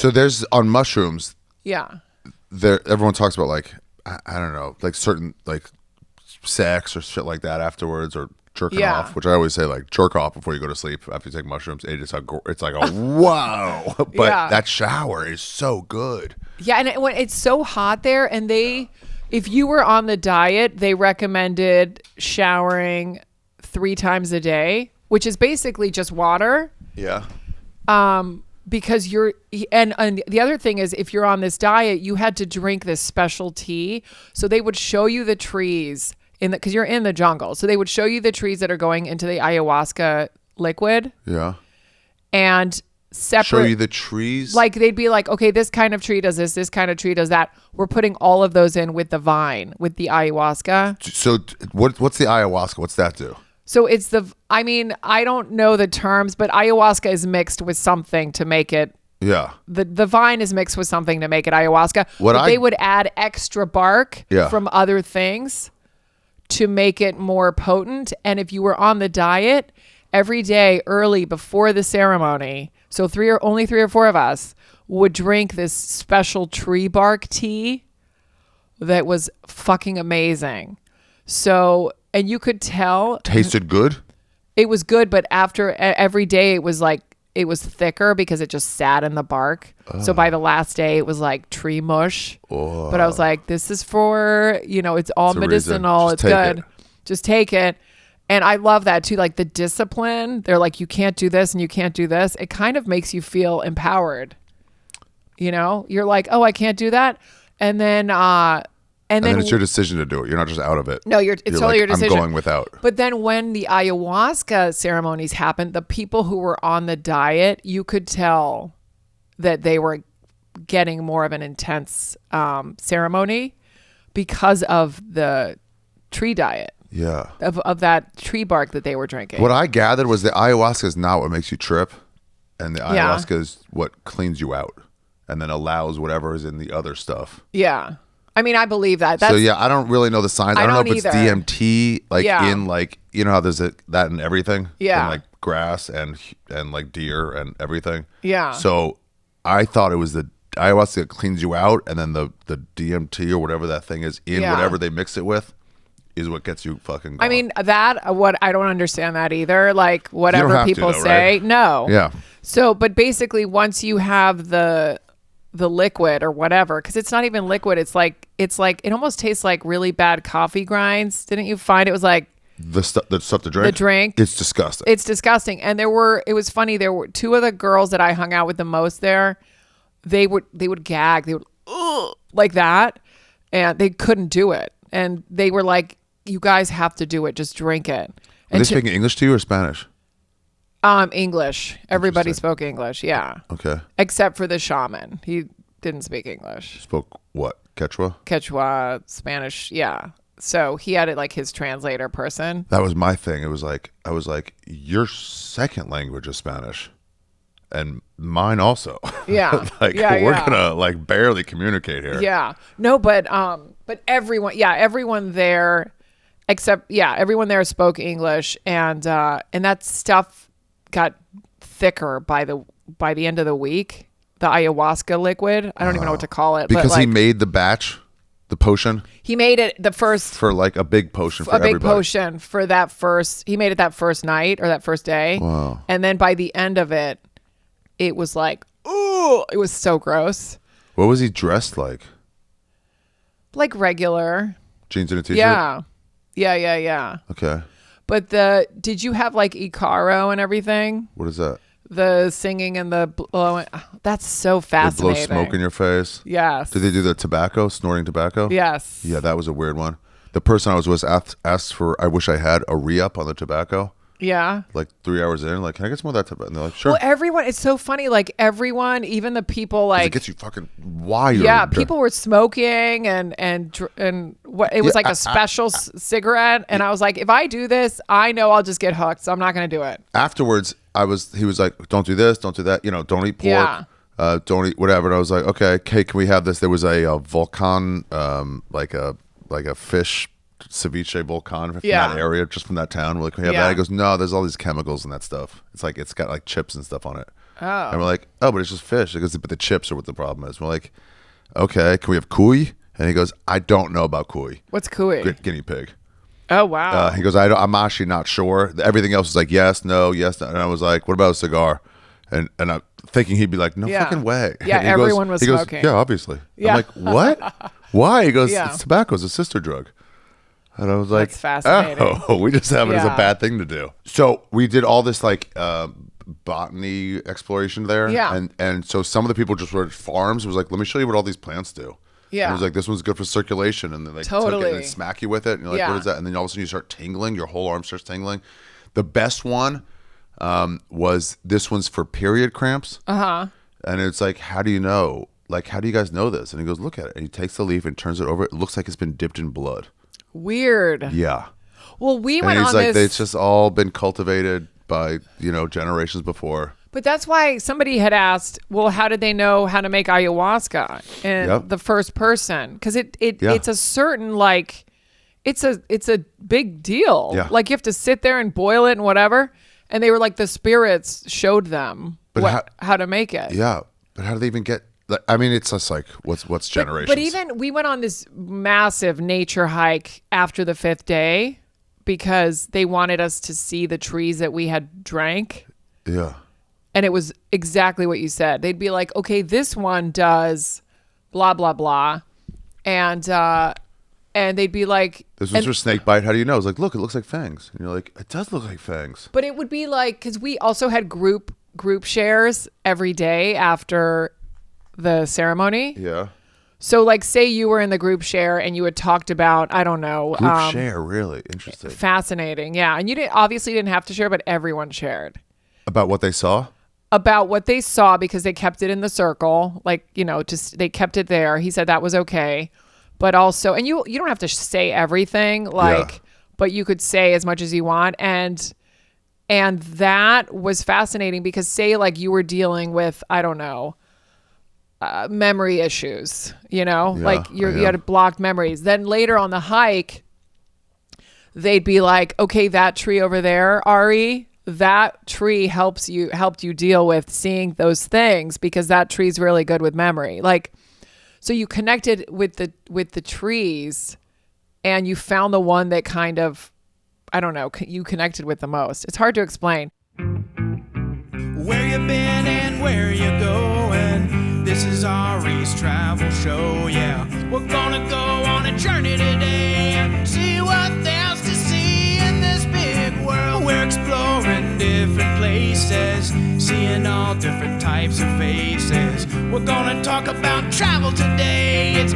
So there's on mushrooms. Yeah. Everyone talks about like I don't know, like certain like sex or shit like that afterwards, or jerking off, which I always say like jerk off before you go to sleep after you take mushrooms. It's like a whoa, but that shower is so good. Yeah, and it's so hot there, and if you were on the diet, they recommended showering 3 times a day, which is basically just water. Yeah. Because and the other thing is, if you're on this diet, you had to drink this special tea. So they would show you the trees because you're in the jungle. So they would show you the trees that are going into the ayahuasca liquid. Yeah. And show you the trees. Like they'd be like, okay, this kind of tree does this kind of tree does that. We're putting all of those in with the vine, with the ayahuasca. So what's the ayahuasca? What's that do? So it's I don't know the terms, but ayahuasca is mixed with something to make it. Yeah. The vine is mixed with something to make it ayahuasca. They would add extra bark from other things to make it more potent. And if you were on the diet every day early before the ceremony, so only 3 or 4 of us would drink this special tree bark tea that was fucking amazing. So, and you could tell. Tasted good? It was good, but after every day it was thicker because it just sat in the bark. So by the last day it was like tree mush. But I was like, this is for, it's all medicinal. It's good. Just take it. And I love that too. Like the discipline, they're like, you can't do this and you can't do this. It kind of makes you feel empowered. You're like, oh, I can't do that. And then it's your decision to do it. You're not just out of it. No, it's totally your decision. I'm going without. But then when the ayahuasca ceremonies happened, the people who were on the diet, you could tell that they were getting more of an intense ceremony because of the tree diet. Yeah. Of that tree bark that they were drinking. What I gathered was the ayahuasca is not what makes you trip, and the ayahuasca is what cleans you out and then allows whatever is in the other stuff. Yeah. I mean, I believe that. So yeah, I don't really know the science. I don't know if it's DMT, in like, how there's that in everything. Yeah. In like grass and like deer and everything. Yeah. So I thought it was the ayahuasca that cleans you out, and then the DMT or whatever that thing is in whatever they mix it with is what gets you fucking going. I mean, I don't understand that either. Like whatever people say. Right? No. Yeah. So, but basically once you have the liquid or whatever, because it's not even liquid, it's like it almost tastes like really bad coffee grinds. Didn't you find it was like the stuff to drink? The drink. It's disgusting. It's disgusting. And it was funny, there were 2 of the girls that I hung out with the most there. They would gag. They would like that, and they couldn't do it. And they were like, you guys have to do it. Just drink it. Are they speaking English to you or Spanish? English. Everybody spoke English. Yeah. Okay. Except for the shaman. He didn't speak English. Spoke what? Quechua? Quechua, Spanish. Yeah. So he had it like his translator person. That was my thing. It was like, I was like, your second language is Spanish. And mine also. Yeah. We're gonna like barely communicate here. Yeah. No, but everyone there, everyone there spoke English, and that stuff got thicker by the end of the week. The ayahuasca liquid. I don't even know what to call it. Because he made the batch, the potion. He made it the first for like a big potion for everybody. A big potion for that first. He made it that first night or that first day. Wow. And then by the end of it, it was like, ooh, it was so gross. What was he dressed like? Like regular. Jeans and a t-shirt? Yeah. Okay. But did you have like Icaro and everything? What is that? The singing and the blowing. That's so fascinating. They blow smoke in your face? Yes. Did they do the tobacco, snorting tobacco? Yes. Yeah, that was a weird one. The person I was with asked for, I wish I had a re-up on the tobacco. Yeah. Like 3 hours in, like, can I get some of that tobacco? And they're like, sure. Well, everyone, it's so funny. Like everyone, even the people like. It gets you fucking wired. Yeah, people were smoking and what it was like a special cigarette. And I was like, if I do this, I know I'll just get hooked. So I'm not going to do it. Afterwards, he was like, don't do this, don't do that. Don't eat pork. Don't eat whatever. And I was like, okay, can we have this? There was a volcan, like a fish ceviche volcan from that area, just from that town. We're like, can we have that? He goes, no, there's all these chemicals and that stuff. It's like, it's got like chips and stuff on it. Oh. And we're like, oh, but it's just fish. He goes, but the chips are what the problem is. We're like, okay, can we have cuy? And he goes, I don't know about cuy. What's cuy? Guinea pig. Oh, wow. He goes, I'm actually not sure. Everything else is like, yes, no, yes, no. And I was like, what about a cigar? And I'm thinking he'd be like, no fucking way. Yeah, and everyone was smoking. Yeah, obviously. Yeah. I'm like, what? Why? He goes, it's tobacco. It's a sister drug. And I was like, that's fascinating. Oh, we just have it as a bad thing to do. So we did all this like botany exploration there. Yeah. And so some of the people just were at farms. It was like, let me show you what all these plants do. Yeah. And it was like, this one's good for circulation. And then they took it and smack you with it. And you're like, what is that? And then all of a sudden you start tingling. Your whole arm starts tingling. The best one was this one's for period cramps. Uh-huh. And it's like, how do you know? Like, how do you guys know this? And he goes, look at it. And he takes the leaf and turns it over. It looks like it's been dipped in blood. Weird. Yeah. Well, we and went he's on like, this. it's just all been cultivated by, generations before. But that's why somebody had asked, well, how did they know how to make ayahuasca? And the first person, because it's a certain like, it's a big deal. Yeah. Like you have to sit there and boil it and whatever. And they were like, the spirits showed them how to make it. Yeah. But how do they even get? I mean, it's just like what's generations. But even we went on this massive nature hike after the 5th day because they wanted us to see the trees that we had drank. Yeah. And it was exactly what you said. They'd be like, okay, this one does blah, blah, blah. And they'd be like... This one's for snake bite. How do you know? It's like, look, it looks like fangs. And you're like, it does look like fangs. But it would be like... Because we also had group shares every day after the ceremony. Yeah. So like say you were in the group share and you had talked about, I don't know. Group share, really? Interesting. Fascinating. Yeah. And you obviously didn't have to share, but everyone shared. About what they saw? About what they saw because they kept it in the circle. Like, just they kept it there. He said that was okay. But also, and you don't have to say everything but you could say as much as you want. And that was fascinating because say like you were dealing with, I don't know, memory issues, like you had blocked memories. Then later on the hike, they'd be like, okay, that tree over there, Ari, that tree helped you deal with seeing those things because that tree's really good with memory. Like, so you connected with the trees and you found the one that kind of, I don't know, you connected with the most. It's hard to explain. Where you been and where you going? This is Ari's travel show, yeah. We're gonna go on a journey today and see what there's to see in this big world. We're exploring different places, seeing all different types of faces. We're gonna talk about travel today. It's